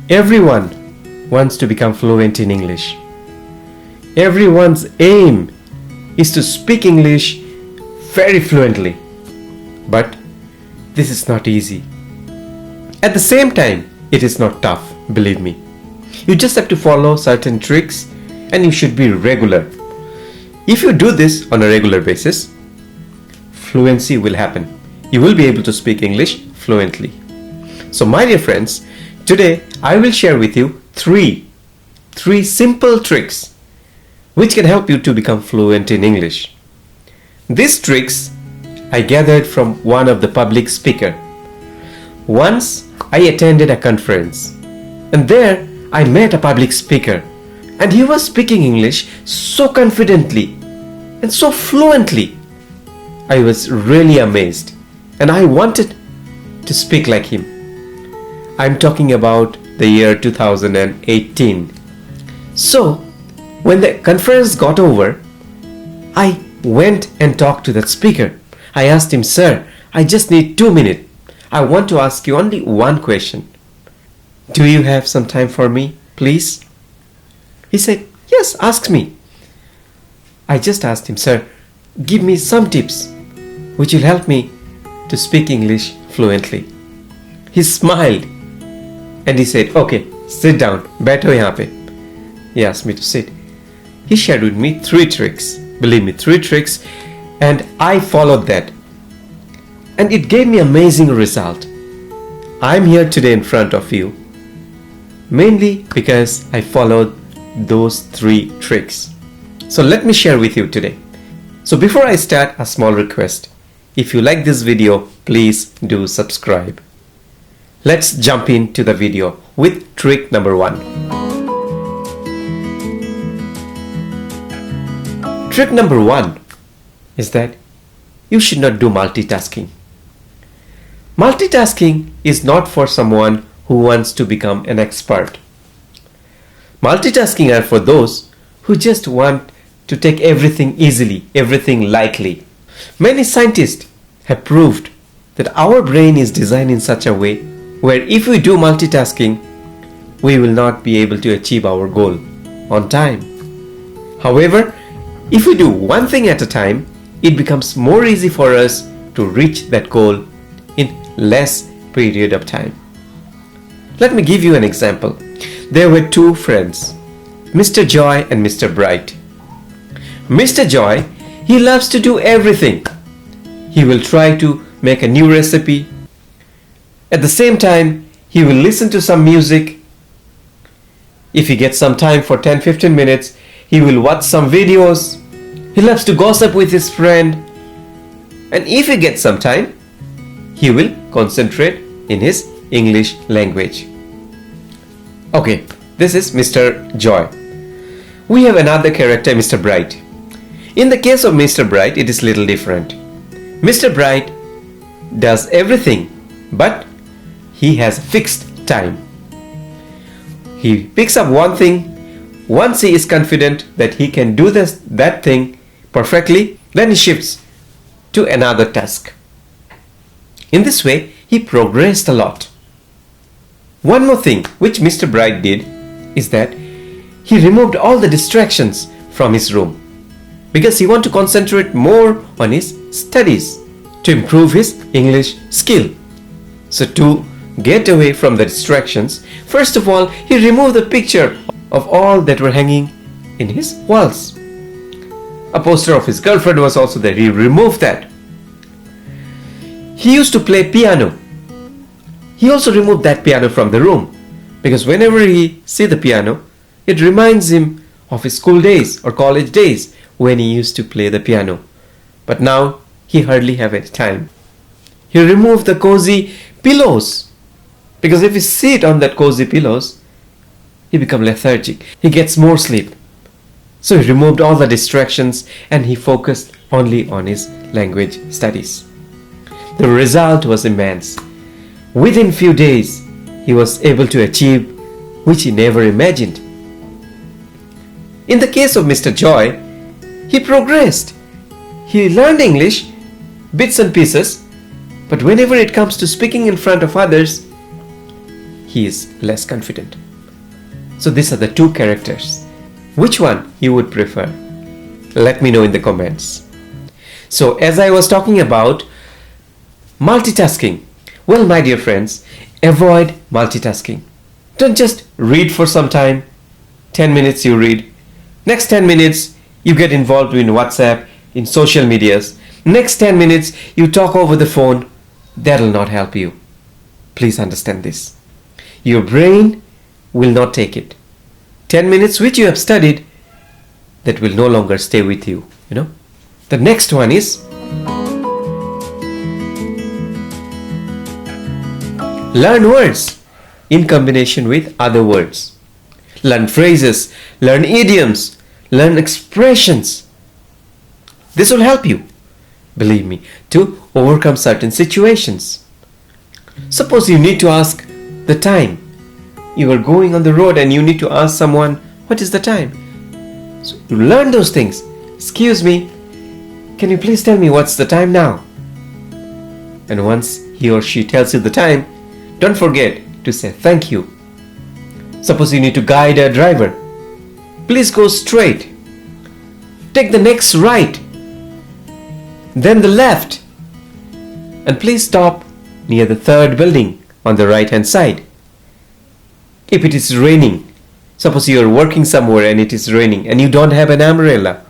Everyone wants to become fluent in English. Everyone's aim is to speak English very fluently. But this is not easy. At the same time, it is not tough, believe me. You just have to follow certain tricks and you should be regular. If you do this on a regular basis, fluency will happen. You will be able to speak English fluently. So my dear friends, today I will share with you three simple tricks which can help you to become fluent in English. These tricks I gathered from one of the public speaker. Once I attended a conference and there I met a public speaker and he was speaking English so confidently and so fluently. I was really amazed and I wanted to speak like him. I'm talking about the year 2018. So, when the conference got over, I went and talked to that speaker. I asked him, "Sir, I just need 2 minutes. I want to ask you only one question. Do you have some time for me, please?" He said, "Yes, ask me." I just asked him, "Sir, give me some tips which will help me to speak English fluently." He smiled and he said, "Okay, sit down, बैठो यहाँ पे." He asked me to sit. He shared with me 3 tricks. Believe me, 3 tricks, and I followed that. And it gave me amazing result. I'm here today in front of you mainly because I followed those 3 tricks. So let me share with you today. So before I start, a small request. If you like this video, please do subscribe. Let's jump into the video with trick number 1. Trick number 1 is that you should not do multitasking. Multitasking is not for someone who wants to become an expert. Multitasking are for those who just want to take everything easily, everything lightly. Many scientists have proved that our brain is designed in such a way where if we do multitasking, we will not be able to achieve our goal on time. However, if we do one thing at a time, it becomes more easy for us to reach that goal in less period of time. Let me give you an example. There were 2 friends, Mr. Joy and Mr. Bright. Mr. Joy, he loves to do everything. He will try to make a new recipe. At the same time, he will listen to some music. If he gets some time for 10-15 minutes, he will watch some videos. He loves to gossip with his friend. And if he gets some time, he will concentrate in his English language. Okay, this is Mr. Joy. We have another character, Mr. Bright. In the case of Mr. Bright, it is little different. Mr. Bright does everything, but he has fixed time. He picks up one thing. Once he is confident that he can do that thing perfectly, then he shifts to another task. In this way, he progressed a lot. One more thing which Mr. Bright did is that he removed all the distractions from his room because he wanted to concentrate more on his studies to improve his English skill. So to get away from the distractions, first of all, he removed the picture of all that were hanging in his walls. A poster of his girlfriend was also there. He removed that. He used to play piano. He also removed that piano from the room because whenever he sees the piano, it reminds him of his school days or college days when he used to play the piano. But now he hardly have any time. He removed the cozy pillows because if he sit on that cozy pillows, he becomes lethargic. He gets more sleep. So he removed all the distractions and he focused only on his language studies. The result was immense. Within few days, he was able to achieve which he never imagined. In the case of Mr. Joy, he progressed. He learned English, bits and pieces, but whenever it comes to speaking in front of others, he is less confident. So these are the two characters. Which one you would prefer? Let me know in the comments. So as I was talking about multitasking, well, my dear friends, avoid multitasking. Don't just read for some time. 10 minutes you read. Next 10 minutes you get involved in WhatsApp, in social medias. Next 10 minutes you talk over the phone. That will not help you. Please understand this. Your brain will not take it. 10 minutes which you have studied, that will no longer stay with you. The next one is learn words in combination with other words. Learn phrases, learn idioms, learn expressions. This will help you, believe me, to overcome certain situations. Suppose you need to ask the time. You are going on the road and you need to ask someone, what is the time? So you learn those things. Excuse me, can you please tell me what's the time now? And once he or she tells you the time, don't forget to say thank you. Suppose you need to guide a driver. Please go straight. Take the next right. Then the left. And please stop near the third building on the right hand side. If it is raining, suppose you are working somewhere and it is raining and you don't have an umbrella,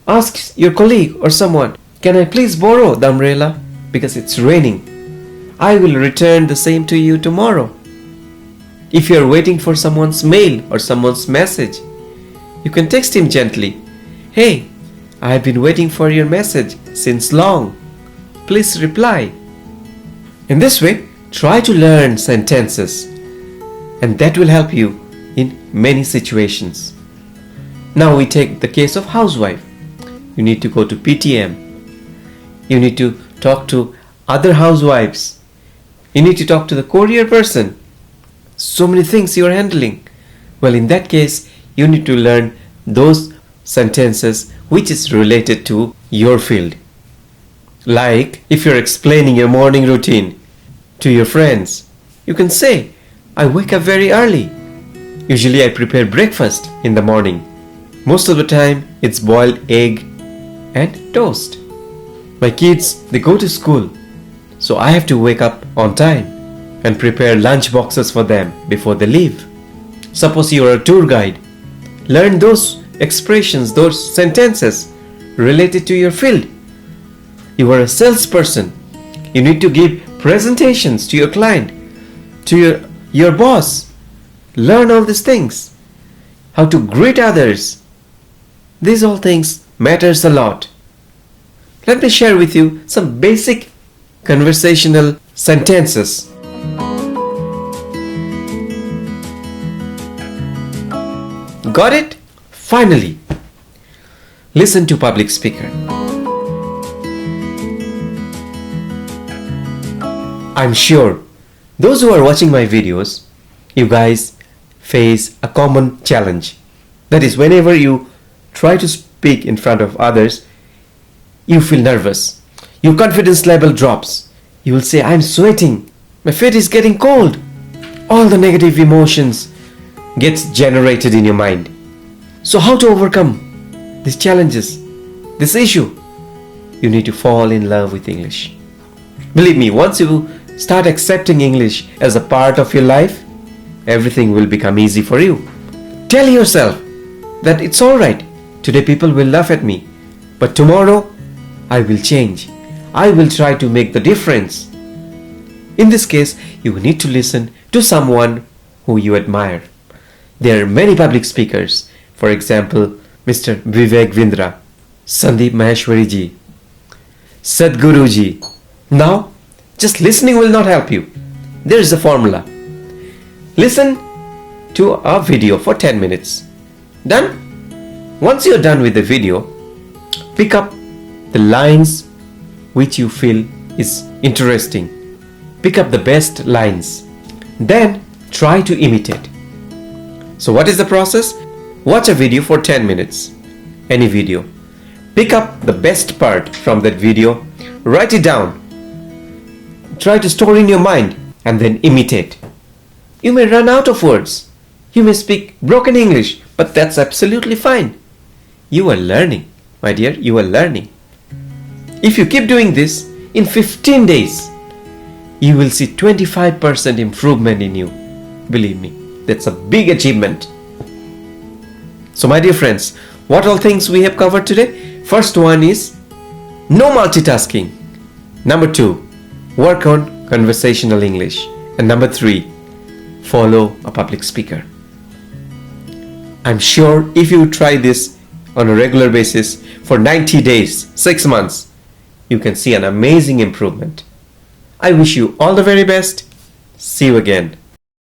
ask your colleague or someone, can I please borrow the umbrella because it's raining? I will return the same to you tomorrow. If you are waiting for someone's mail or someone's message, you can text him gently. Hey, I have been waiting for your message since long. Please reply. In this way, try to learn sentences, and that will help you in many situations. Now we take the case of housewife. You need to go to PTM. You need to talk to other housewives. You need to talk to the courier person. So many things you are handling. Well, in that case, you need to learn those sentences which is related to your field. Like if you're explaining your morning routine to your friends, you can say, I wake up very early. Usually I prepare breakfast in the morning. Most of the time it's boiled egg and toast. My kids, they go to school, so I have to wake up on time and prepare lunch boxes for them before they leave. Suppose you are a tour guide. Learn those expressions, those sentences related to your field. You are a salesperson. You need to give presentations to your client, to your boss. Learn all these things. How to greet others. These all things matters a lot. Let me share with you some basic conversational sentences. Got it? Finally, listen to public speaker. I'm sure those who are watching my videos, you guys face a common challenge. That is, whenever you try to speak in front of others, you feel nervous. Your confidence level drops. You will say, I'm sweating. My feet is getting cold. All the negative emotions gets generated in your mind. So how to overcome these challenges, this issue? You need to fall in love with English. Believe me, once you start accepting English as a part of your life, everything will become easy for you. Tell yourself that it's alright. Today people will laugh at me, but tomorrow I will change. I will try to make the difference. In this case, you need to listen to someone who you admire. There are many public speakers. For example, Mr. Vivek Vindra, Sandeep Maheshwari ji, Sadhguru ji. Now, just listening will not help you. There is a formula. Listen to a video for 10 minutes. Done? Once you're done with the video, pick up the lines which you feel is interesting. Pick up the best lines. Then try to imitate. So what is the process? Watch a video for 10 minutes. Any video. Pick up the best part from that video. Write it down. Try to store in your mind and then imitate. You may run out of words. You may speak broken English, but that's absolutely fine. You are learning, my dear, you are learning. If you keep doing this, in 15 days, you will see 25% improvement in you. Believe me, that's a big achievement. So my dear friends, what all things we have covered today? First one is no multitasking. Number 2, work on conversational English. And number 3, follow a public speaker. I'm sure if you try this on a regular basis for 90 days, 6 months, you can see an amazing improvement. I wish you all the very best. See you again.